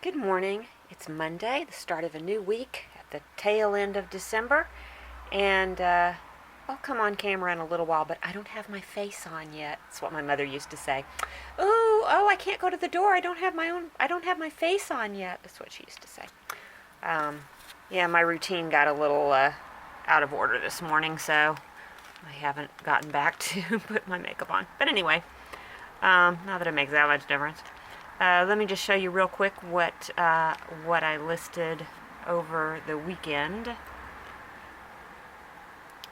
Good morning. It's Monday, the start of a new week at the tail end of December, and I'll come on camera in a little while, but I don't have my face on yet. That's what my mother used to say. Oh, I can't go to the door. I don't have my face on yet. That's what she used to say. Yeah, my routine got a little out of order this morning, so I haven't gotten back to put my makeup on. But anyway, not that it makes that much difference. Let me just show you real quick what I listed over the weekend.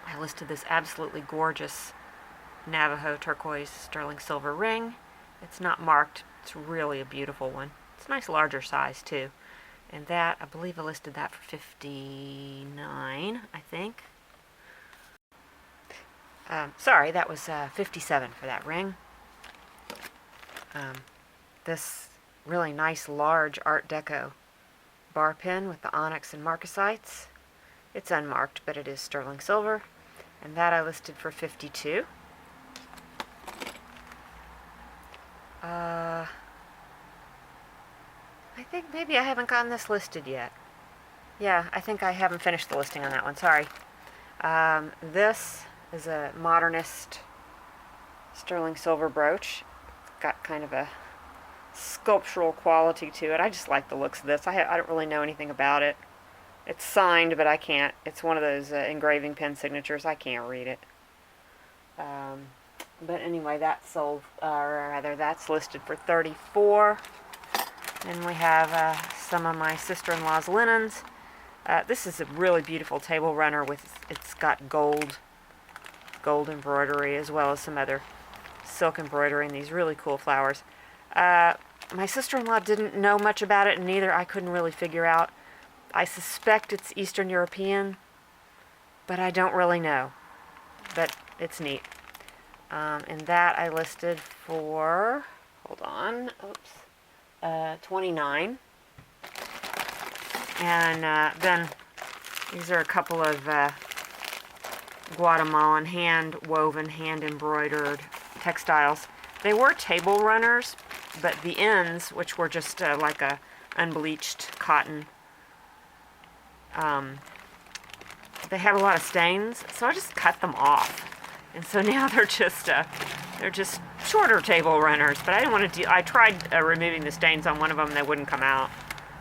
I listed this absolutely gorgeous Navajo turquoise sterling silver ring. It's not marked. It's really a beautiful one. It's a nice larger size too. And that, I believe I listed that for $59, I think. Sorry, that was $57 for that ring. This really nice large Art Deco bar pin with the onyx and marcasites. It's unmarked, but it is sterling silver. And that I listed for $52. I think maybe I haven't gotten this listed yet. Yeah, I think I haven't finished the listing on that one. Sorry. This is a modernist sterling silver brooch. It's got kind of a sculptural quality to it. I just like the looks of this. I don't really know anything about it. It's signed, but I can't. It's one of those engraving pen signatures. I can't read it. But anyway, that's sold, or rather, that's listed for $34. And we have some of my sister-in-law's linens. This is a really beautiful table runner with, it's got gold embroidery as well as some other silk embroidery and these really cool flowers. My sister-in-law didn't know much about it, and neither I couldn't really figure out. I suspect it's Eastern European, but I don't really know. But it's neat. And that I listed for, hold on, $29. And then these are a couple of Guatemalan hand-woven, hand-embroidered textiles. They were table runners, but the ends, which were just like a unbleached cotton, they had a lot of stains, so I just cut them off. And so now they're just shorter table runners. But I didn't want to I tried removing the stains on one of them, they wouldn't come out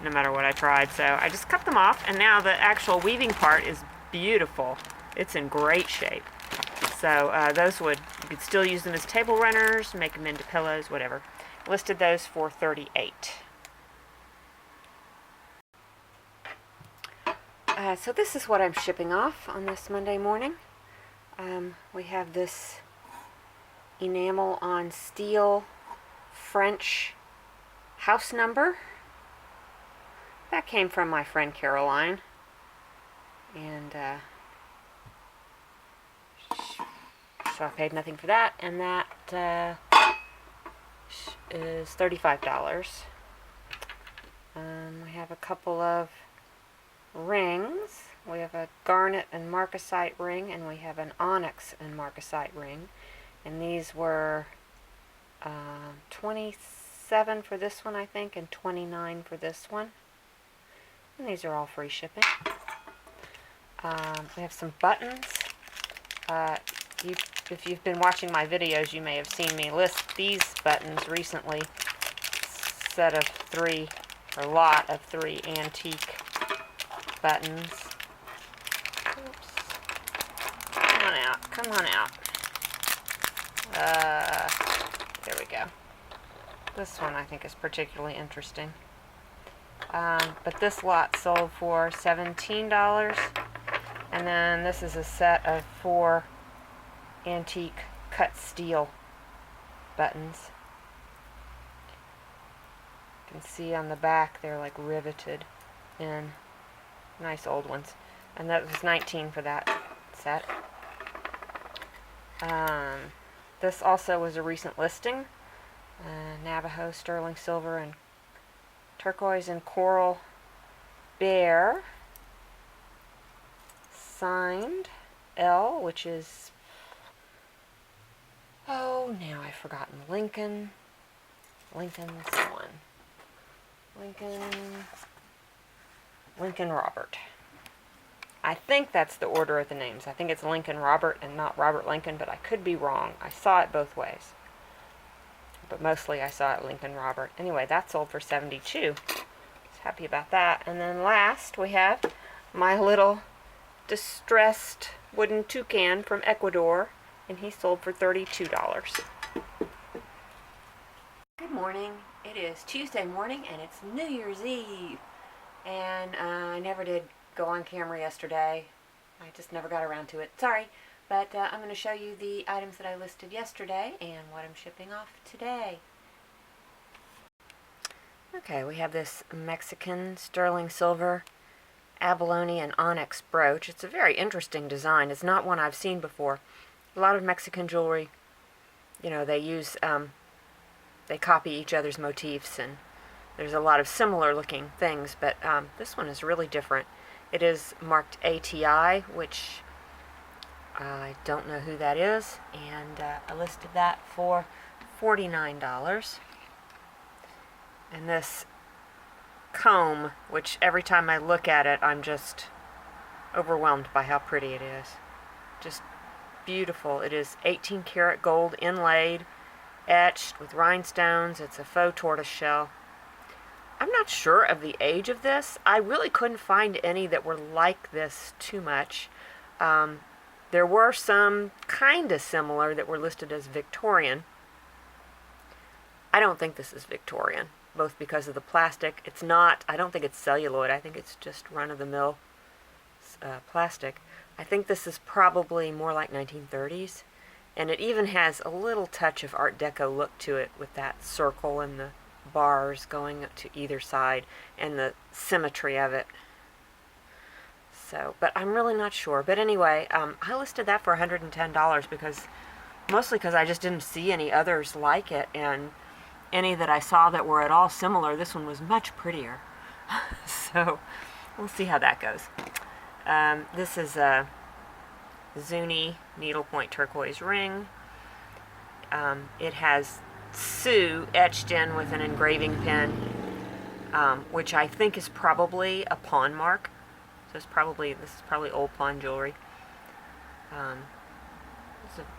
no matter what I tried. So I just cut them off, and now the actual weaving part is beautiful. It's in great shape. So you could still use them as table runners, make them into pillows, whatever. Listed those for $38. So this is what I'm shipping off on this Monday morning. We have this enamel on steel French house number. That came from my friend Caroline. And so I paid nothing for that, and that is $35. We have a couple of rings. We have a garnet and marcasite ring, and we have an onyx and marcasite ring. And these were $27 for this one, I think, and $29 for this one. And these are all free shipping. We have some buttons. If you've been watching my videos, you may have seen me list these buttons recently. Lot of three antique buttons. Oops. Come on out. There we go. This one I think is particularly interesting. But this lot sold for $17. And then this is a set of 4 antique cut steel buttons. You can see on the back they're like riveted in. Nice old ones. And that was $19 for that set. This also was a recent listing. Navajo sterling silver and turquoise and coral bear. Signed L, which is, now I've forgotten, Lincoln's one. Lincoln Robert. I think that's the order of the names. I think it's Lincoln Robert and not Robert Lincoln, but I could be wrong. I saw it both ways. But mostly I saw it Lincoln Robert. Anyway, that sold for $72. I was happy about that. And then last we have my little distressed wooden toucan from Ecuador, and he sold for $32. Good morning. It is Tuesday morning and it's New Year's Eve. And I never did go on camera yesterday. I just never got around to it. Sorry. But I'm going to show you the items that I listed yesterday and what I'm shipping off today. Okay, we have this Mexican sterling silver abalone and onyx brooch. It's a very interesting design. It's not one I've seen before. A lot of Mexican jewelry, you know, they use, they copy each other's motifs, and there's a lot of similar looking things, but this one is really different. It is marked ATI, which I don't know who that is, and I listed that for $49. And this comb, which every time I look at it, I'm just overwhelmed by how pretty it is. Just beautiful. It is 18 karat gold inlaid, etched with rhinestones. It's a faux tortoise shell. I'm not sure of the age of this. I really couldn't find any that were like this too much. There were some kind of similar that were listed as Victorian. I don't think this is Victorian, both because of the plastic. It's not, I don't think it's celluloid. I think it's just run-of-the-mill plastic. I think this is probably more like 1930s. And it even has a little touch of Art Deco look to it with that circle and the bars going to either side and the symmetry of it. So, but I'm really not sure. But anyway, I listed that for $110 mostly because I just didn't see any others like it, and any that I saw that were at all similar, this one was much prettier. So, we'll see how that goes. This is a Zuni needlepoint turquoise ring. It has Sue etched in with an engraving pen, which I think is probably a pawn mark. So this is probably old pawn jewelry.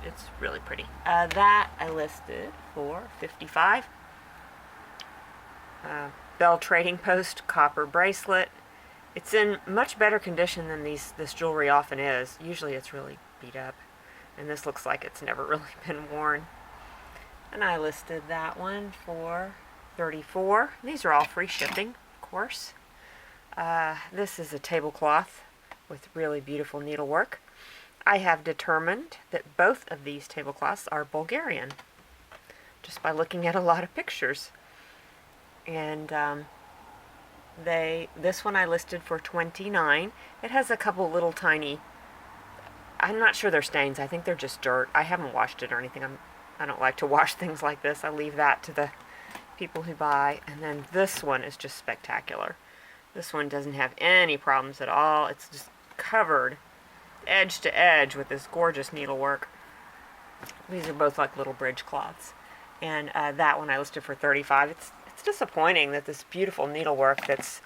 It's really pretty. That I listed for $55. Bell Trading Post copper bracelet. It's in much better condition than this jewelry often is. Usually it's really beat up, and this looks like it's never really been worn. And I listed that one for $34. These are all free shipping, of course. This is a tablecloth with really beautiful needlework. I have determined that both of these tablecloths are Bulgarian, just by looking at a lot of pictures. And this one I listed for $29. It has a couple little tiny, I'm not sure they're stains. I think they're just dirt. I haven't washed it or anything. I don't like to wash things like this. I leave that to the people who buy. And then this one is just spectacular. This one doesn't have any problems at all. It's just covered edge to edge with this gorgeous needlework. These are both like little bridge cloths. And that one I listed for $35. It's disappointing that this beautiful needlework that's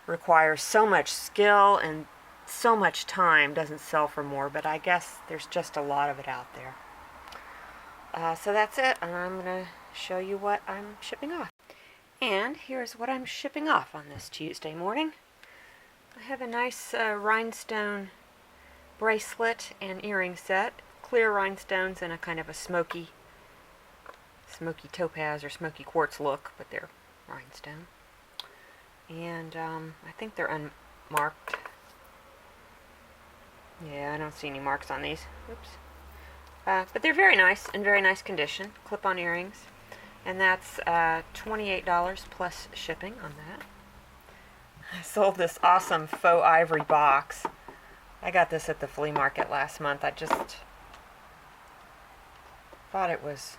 requires so much skill and so much time doesn't sell for more, but I guess there's just a lot of it out there. So that's it, and I'm going to show you what I'm shipping off. And here's what I'm shipping off on this Tuesday morning. I have a nice rhinestone bracelet and earring set, clear rhinestones and a kind of a smoky topaz or smoky quartz look, but they're rhinestone. And I think they're unmarked. Yeah, I don't see any marks on these. Oops. But they're very nice, in very nice condition. Clip-on earrings. And that's $28 plus shipping on that. I sold this awesome faux ivory box. I got this at the flea market last month. I just thought it was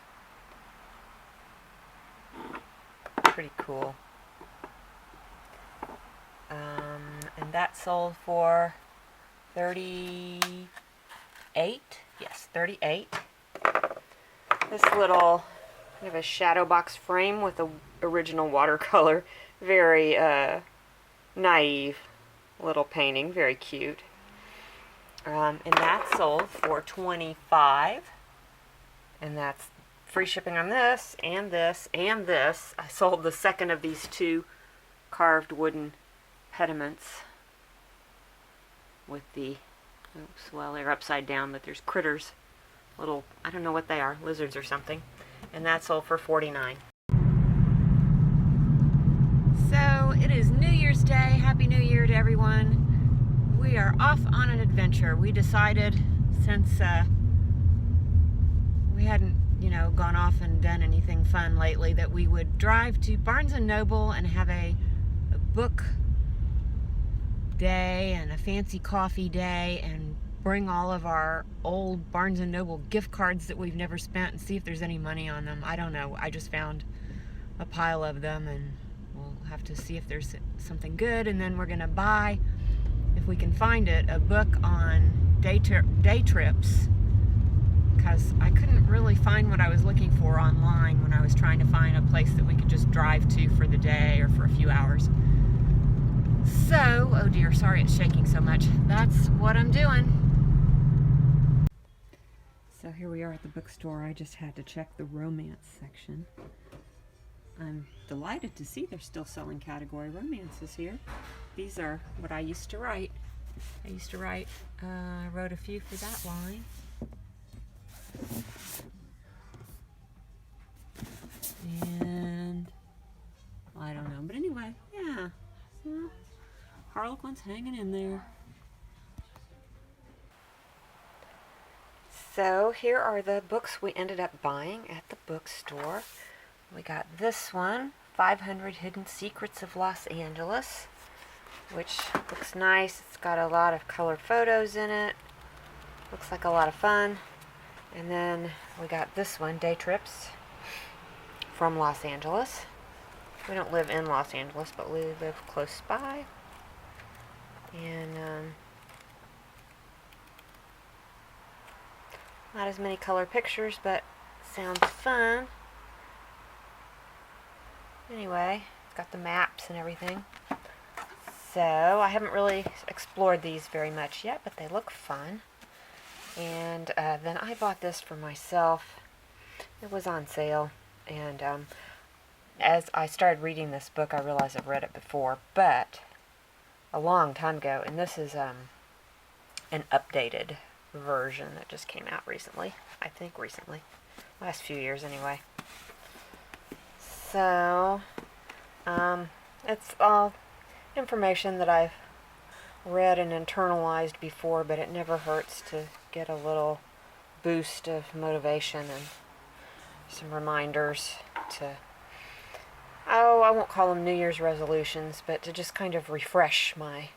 pretty cool. And that sold for $38. Yes, $38. This little kind of a shadow box frame with the original watercolor very naive little painting, very cute. And that sold for $25, and that's free shipping on this, and this, and this. I sold the second of these two carved wooden pediments with the, oops, well, they're upside down, but there's critters, little, I don't know what they are, lizards or something, and that sold for $49. So it is New Year's Day. Happy New Year to everyone. We are off on an adventure. We decided, since we hadn't, gone off and done anything fun lately, that we would drive to Barnes & Noble and have a book day and a fancy coffee day and bring all of our old Barnes & Noble gift cards that we've never spent and see if there's any money on them. I don't know. I just found a pile of them, and we'll have to see if there's something good, and then we're going to buy, if we can find it, a book on day trips, because I couldn't really find what I was looking for online when I was trying to find a place that we could just drive to for the day or for a few hours. So, oh dear, sorry it's shaking so much. That's what I'm doing. So here we are at the bookstore. I just had to check the romance section. I'm delighted to see they're still selling category romances here. These are what I used to write. I wrote a few for that line. And I don't know, but anyway, yeah. So, Harlequin's hanging in there. So here are the books we ended up buying at the bookstore. We got this one, 500 Hidden Secrets of Los Angeles, which looks nice. It's got a lot of color photos in it. Looks like a lot of fun. And then we got this one, Day Trips from Los Angeles. We don't live in Los Angeles, but we live close by. And not as many color pictures, but sounds fun. Anyway, it's got the maps and everything. So I haven't really explored these very much yet, but they look fun. And then I bought this for myself. It was on sale, and as I started reading this book, I realized I've read it before, but a long time ago, and this is an updated version that just came out recently. I think recently. Last few years anyway. So, it's all information that I've read and internalized before, but it never hurts to get a little boost of motivation and some reminders to, oh, I won't call them New Year's resolutions, but to just kind of refresh my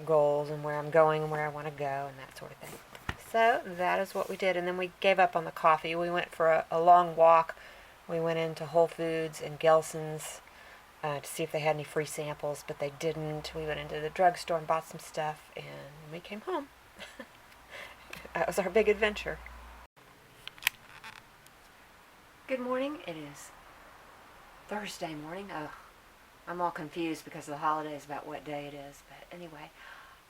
goals and where I'm going and where I want to go and that sort of thing. So that is what we did, and then we gave up on the coffee. We went for a long walk. We went into Whole Foods and Gelson's to see if they had any free samples, but they didn't. We went into the drugstore and bought some stuff, and we came home. That was our big adventure. Good morning. It is Thursday morning. Oh, I'm all confused because of the holidays about what day it is, but anyway,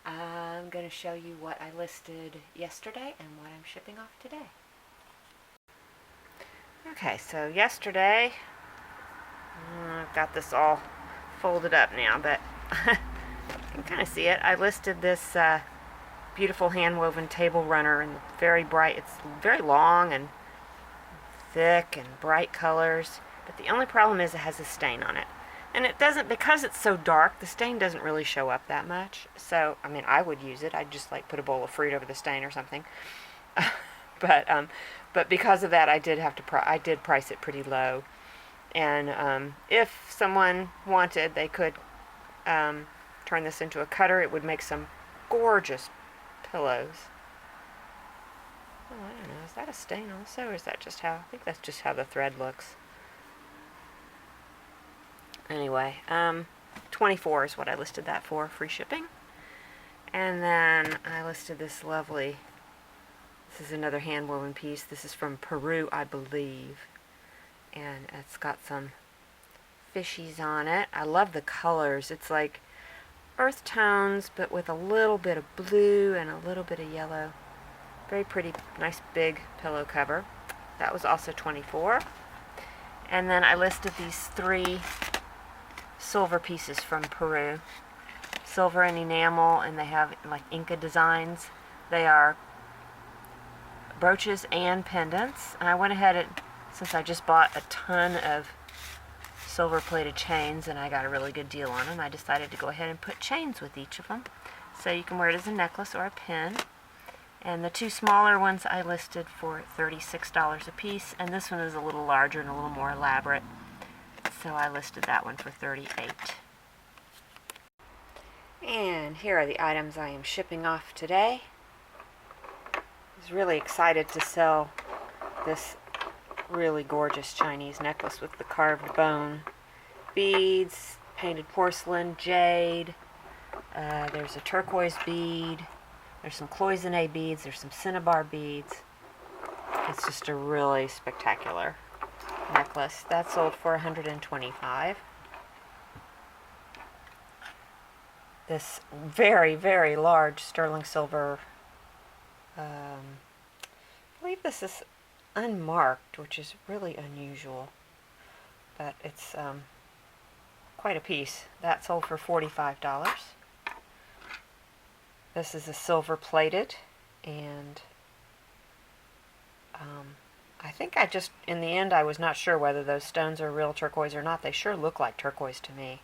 I'm going to show you what I listed yesterday and what I'm shipping off today. Okay, so yesterday, I've got this all folded up now, but you can kind of see it. I listed this beautiful hand-woven table runner, and very bright. It's very long and thick and bright colors, but the only problem is it has a stain on it. And it doesn't, because it's so dark, the stain doesn't really show up that much. So, I mean, I would use it. I'd just like put a bowl of fruit over the stain or something. But because of that, I did price it pretty low. And if someone wanted, they could turn this into a cutter. It would make some gorgeous pillows. Oh, I don't know. Is that a stain also, or is that just how? I think that's just how the thread looks. Anyway, $24 is what I listed that for, free shipping. And then I listed this lovely, this is another hand-woven piece. This is from Peru, I believe. And it's got some fishies on it. I love the colors. It's like earth tones, but with a little bit of blue and a little bit of yellow. Very pretty, nice big pillow cover. That was also $24. And then I listed these 3 silver pieces from Peru. Silver and enamel, and they have like Inca designs. They are brooches and pendants. And I went ahead and, since I just bought a ton of silver plated chains and I got a really good deal on them, I decided to go ahead and put chains with each of them. So you can wear it as a necklace or a pin. And the 2 smaller ones I listed for $36 a piece, and this one is a little larger and a little more elaborate. So I listed that one for $38. And here are the items I am shipping off today. I was really excited to sell this really gorgeous Chinese necklace with the carved bone beads, painted porcelain, jade. There's a turquoise bead. There's some cloisonne beads. There's some cinnabar beads. It's just a really spectacular necklace. That sold for $125. This very, very large sterling silver, I believe this is unmarked, which is really unusual, but it's quite a piece. That sold for $45. This is a silver plated, and I think in the end, I was not sure whether those stones are real turquoise or not. They sure look like turquoise to me.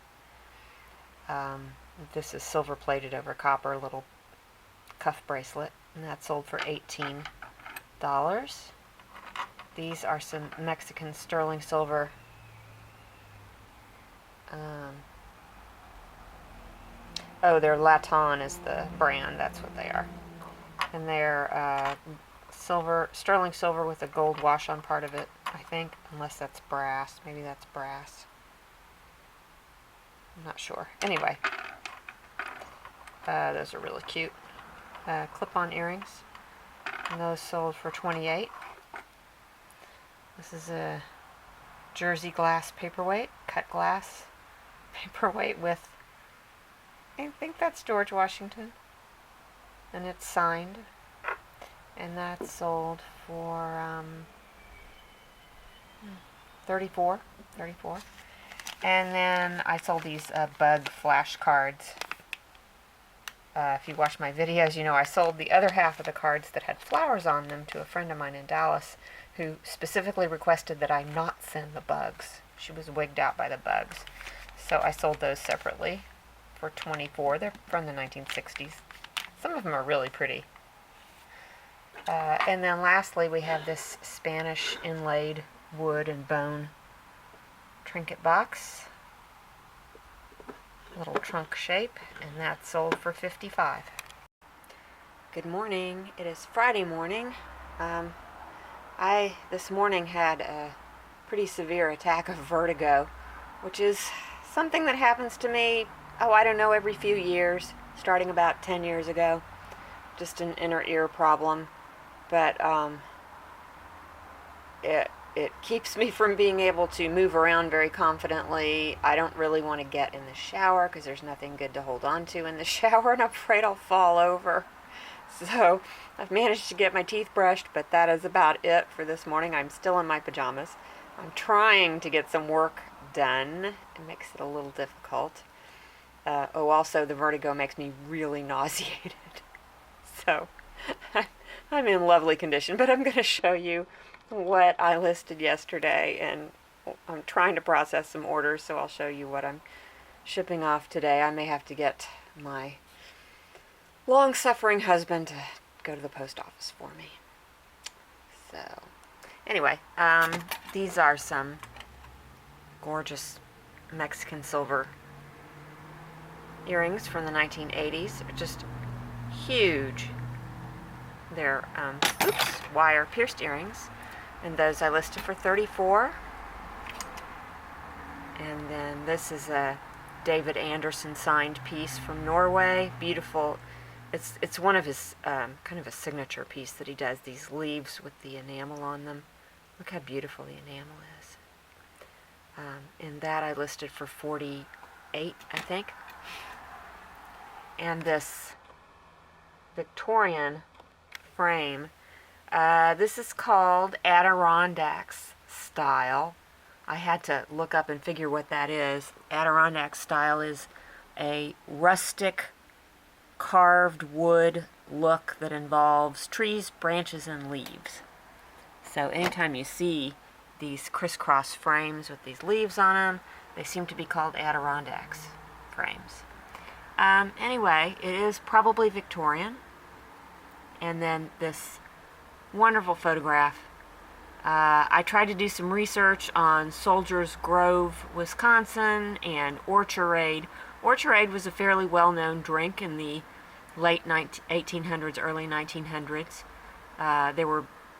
This is silver plated over copper, little cuff bracelet, and that sold for $18. These are some Mexican sterling silver they're Laton is the brand. That's what they are. And they're sterling silver with a gold wash on part of it, I think, unless that's brass. Maybe that's brass. I'm not sure. Anyway, those are really cute. Clip-on earrings, and those sold for $28. This is a Jersey glass paperweight, cut glass paperweight with, I think that's George Washington, and it's signed, and that's sold for $34. And then I sold these bug flashcards. If you watch my videos, you know I sold the other half of the cards that had flowers on them to a friend of mine in Dallas who specifically requested that I not send the bugs. She was wigged out by the bugs. So I sold those separately for $24. They're from the 1960s. Some of them are really pretty. And then lastly, we have this Spanish inlaid wood and bone trinket box. Little trunk shape, and that sold for $55. Good morning. It is Friday morning. I this morning had a pretty severe attack of vertigo, which is something that happens to me, I don't know, every few years, starting about 10 years ago. Just an inner ear problem, but it keeps me from being able to move around very confidently. I don't really want to get in the shower because there's nothing good to hold on to in the shower, and I'm afraid I'll fall over. So I've managed to get my teeth brushed, but that is about it for this morning. I'm still in my pajamas. I'm trying to get some work done. It makes it a little difficult. Also, the vertigo makes me really nauseated. So I'm in lovely condition, but I'm going to show you what I listed yesterday, and I'm trying to process some orders, so I'll show you what I'm shipping off today. I may have to get my long-suffering husband to go to the post office for me. So anyway, these are some gorgeous Mexican silver earrings from the 1980s. Just huge. They're wire pierced earrings, and those I listed for $34. And then this is a David Anderson signed piece from Norway. Beautiful. It's one of his kind of a signature piece that he does, these leaves with the enamel on them. Look how beautiful the enamel is. And that I listed for $48, I think. And this Victorian frame, this is called Adirondacks style. I had to look up and figure what that is. Adirondack style is a rustic carved wood look that involves trees, branches, and leaves. So anytime you see these crisscross frames with these leaves on them, they seem to be called Adirondacks frames. Anyway, it is probably Victorian. And then this wonderful photograph. I tried to do some research on Soldiers Grove, Wisconsin, and Orchard. Orchard was a fairly well-known drink in the late 1800s, early 1900s.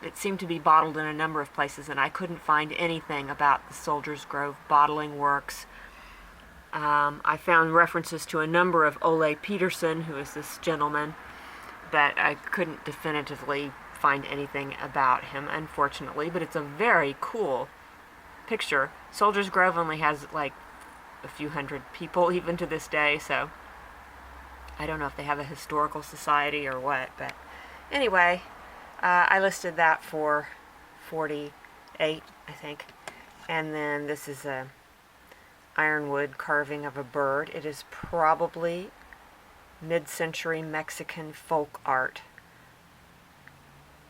It seemed to be bottled in a number of places, and I couldn't find anything about the Soldiers Grove bottling works. I found references to a number of Ole Peterson, who is this gentleman, but I couldn't definitively find anything about him, unfortunately. But it's a very cool picture. Soldiers Grove only has like a few hundred people even to this day, so I don't know if they have a historical society or what. But anyway, I listed that for $48, I think. And then this is a ironwood carving of a bird. It is probably mid-century Mexican folk art.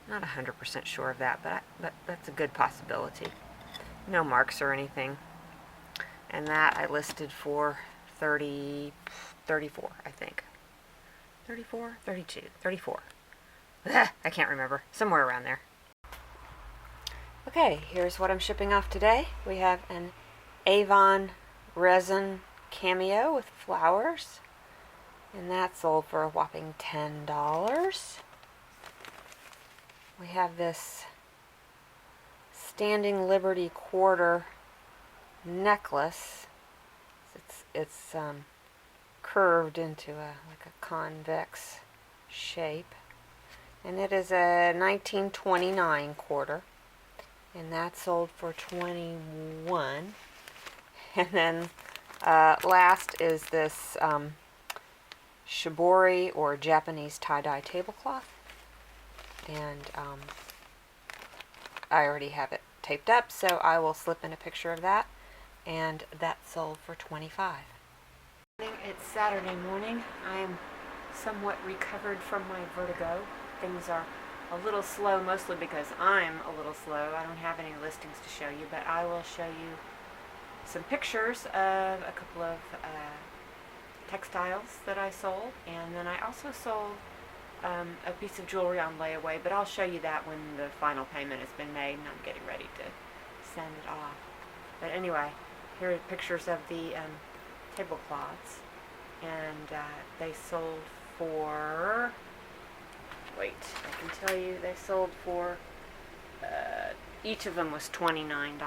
Not 100% sure of that, but that's a good possibility. No marks or anything. And that I listed for 34, I think. 34, 32, 34. I can't remember. Somewhere around there. Okay, here's what I'm shipping off today. We have an Avon resin cameo with flowers. And that sold for a whopping $10. We have this Standing Liberty quarter necklace. It's curved into like a convex shape. And it is a 1929 quarter. And that sold for $21. And then last is this shibori or Japanese tie-dye tablecloth, and I already have it taped up, so I will slip in a picture of that, and that sold for $25. It's Saturday morning. I am somewhat recovered from my vertigo. Things are a little slow, mostly because I'm a little slow. I don't have any listings to show you, but I will show you some pictures of a couple of textiles that I sold, and then I also sold a piece of jewelry on layaway, but I'll show you that when the final payment has been made and I'm getting ready to send it off. But anyway, here are pictures of the tablecloths, and they sold for, wait, I can tell you, they sold for, each of them was $29.